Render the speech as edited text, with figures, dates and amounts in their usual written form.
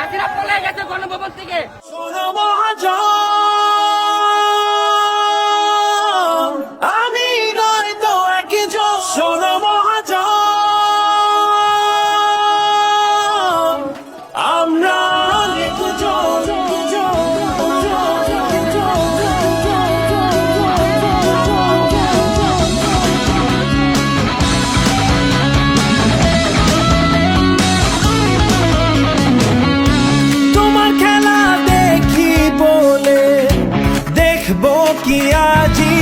হাসিনা পলে গেছে গণভবন থেকে। শোনো মহাজন, আমি নয় তো একজন। শোনো মহাজন, আমরা অনেকজন। তোমার খেলা দেখি বলে দেখবো কি আজি